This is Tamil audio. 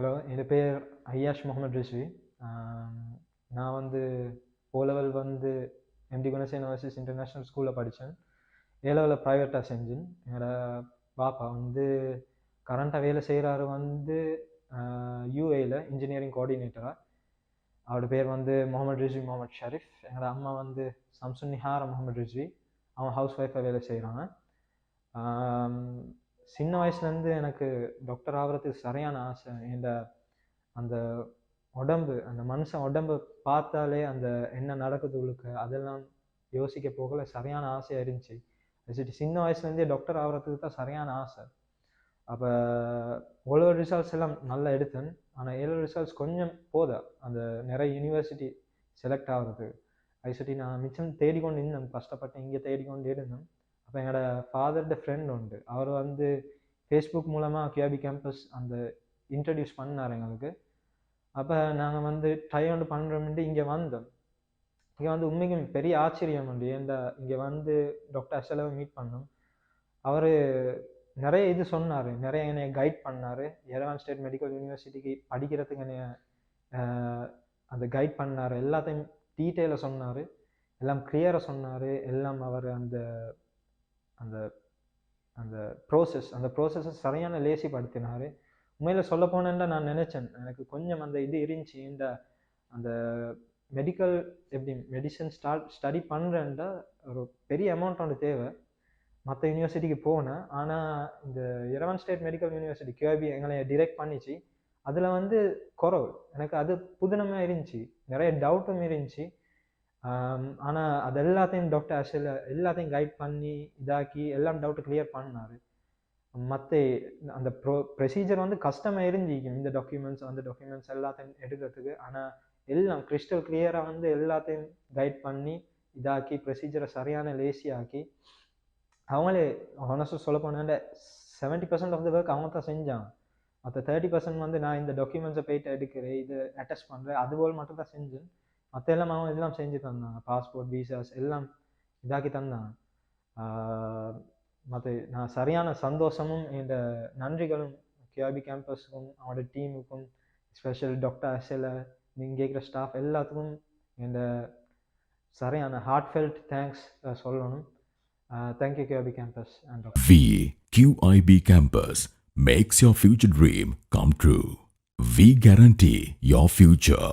ஹலோ, என் பேர் ஐயாஷ் முகமது ரிஸ்வி. நான் வந்து ஓ லெவல் வந்து எம்டி குணசேகரன் ஓவர்சீஸ் இன்டர்நேஷ்னல் ஸ்கூலில் படித்தேன். ஏ லெவலில் ப்ரைவேட்டாக செஞ்சேன். என்னோட பாப்பா வந்து கரண்ட்டாக வேலை செய்கிறாரு வந்து யூஏயில் இன்ஜினியரிங் கோஆர்டினேட்டராக. அவரோட பேர் வந்து முகமது ரிஸ்வி முகமது ஷரீஃப். என்னோட அம்மா வந்து சம்சுன் நிஹாரா முகமது ரிஸ்வி. அவங்க ஹவுஸ் ஒய்ஃபாக வேலை செய்கிறாங்க. சின்ன வயசுலேருந்து எனக்கு டாக்டர் ஆகிறதுக்கு சரியான ஆசை. அந்த உடம்பு, அந்த மனுஷன் உடம்பு பார்த்தாலே அந்த என்ன நடக்குது உள்ளுக்கு அதெல்லாம் யோசிக்க போகல சரியான ஆசையாக இருந்துச்சு. சின்ன வயசுலேருந்தே டாக்டர் ஆகிறதுக்கு தான் சரியான ஆசை. அப்போ ஓலோ ரிசல்ட்ஸ் எல்லாம் நல்லா எடுத்தேன். ஆனால் ஏலோ ரிசல்ட்ஸ் கொஞ்சம் போதா அந்த நிறைய யூனிவர்சிட்டி செலக்ட் ஆகிறதுக்கு. அது நான் மிச்சம் தேடிக்கொண்டு இருந்தேன், கஷ்டப்பட்டு இங்கே தேடிக்கொண்டு இருந்தேன். அப்போ என்னோடய ஃபாதர்ட ஃப்ரெண்ட் உண்டு, அவர் வந்து ஃபேஸ்புக் மூலமாக கியூஆர்பி கேம்பஸ் அந்த இன்ட்ரடியூஸ் பண்ணார் எங்களுக்கு. அப்போ நாங்கள் வந்து ட்ரை ஒன்று பண்ணுறோம்ட்டு இங்கே வந்தோம். இங்கே வந்து உண்மைக்கும் பெரிய ஆச்சரியம் உண்டு. ஏன்டா இங்கே வந்து டாக்டர் அசலவை மீட் பண்ணோம். அவர் நிறைய இது சொன்னார், நிறைய என்னை கைட் பண்ணார். எரவான் ஸ்டேட் மெடிக்கல் யூனிவர்சிட்டிக்கு படிக்கிறதுக்கு என்னை அந்த கைட் பண்ணார். எல்லாத்தையும் டீட்டெயிலாக சொன்னார், எல்லாம் கிளியராக சொன்னார். எல்லாம் அவர் அந்த அந்த அந்த ப்ரோசஸை சரியான லேசிப்படுத்தினார். உண்மையில் சொல்ல போனேன்டா நான் நினச்சேன், எனக்கு கொஞ்சம் அந்த இது இருந்துச்சு. அந்த மெடிக்கல் மெடிசன் ஸ்டடி பண்ணுறேன்டா ஒரு பெரிய அமௌண்ட் ஒன்று தேவை. மற்ற யூனிவர்சிட்டிக்கு போனேன். ஆனால் இந்த எரவான் ஸ்டேட் மெடிக்கல் யூனிவர்சிட்டி கியூஆர்பி எங்களை டிரெக்ட் பண்ணிச்சு. அதில் வந்து குறவு எனக்கு அது புதுனமாக இருந்துச்சு, நிறைய டவுட்டும் இருந்துச்சு. ஆனால் அது எல்லாத்தையும் டாக்டர் அசல் எல்லாத்தையும் கைட் பண்ணி இதாக்கி எல்லாம் டவுட்டு கிளியர் பண்ணார். மற்ற அந்த ப்ரொசீஜர் வந்து கஷ்டமாக இருந்துக்கும், இந்த டாக்குமெண்ட்ஸ் அந்த டாக்குமெண்ட்ஸ் எல்லாத்தையும் எடுக்கிறதுக்கு. ஆனால் எல்லாம் கிறிஸ்டல் கிளியராக வந்து எல்லாத்தையும் கைட் பண்ணி இதாக்கி ப்ரொசீஜரை சரியான லேசியாக்கி அவங்களே ஹானஸ்டாக சொல்ல போனாண்ட 70% ஆஃப் த ஒர்க் அவங்க தான் செஞ்சாங்க. மற்ற 30% வந்து நான் இந்த டாக்குமெண்ட்ஸை போயிட்டு எடுக்கிறேன், இது அட்டஸ்ட் பண்ணுறேன், அதுபோல் மட்டும் தான் செஞ்சேன். மற்ற எல்லாம் அவங்க எல்லாம் செஞ்சு தந்தாங்க. பாஸ்போர்ட், விசாஸ் எல்லாம் இதாக்கி தந்தாங்க. மற்ற நான் சரியான சந்தோஷமும் இந்த நன்றிகளும் கியூஆர்பி கேம்பஸுக்கும் அவங்களோட டீமுக்கும், ஸ்பெஷல் டாக்டர் அசலை நீங்கள் கேட்குற ஸ்டாஃப் எல்லாத்துக்கும் இந்த சரியான ஹார்ட்ஃபெல்ட் தேங்க்ஸ் சொல்லணும். Thank you QIB campus and QIB campus makes your future dream come true. We guarantee your future.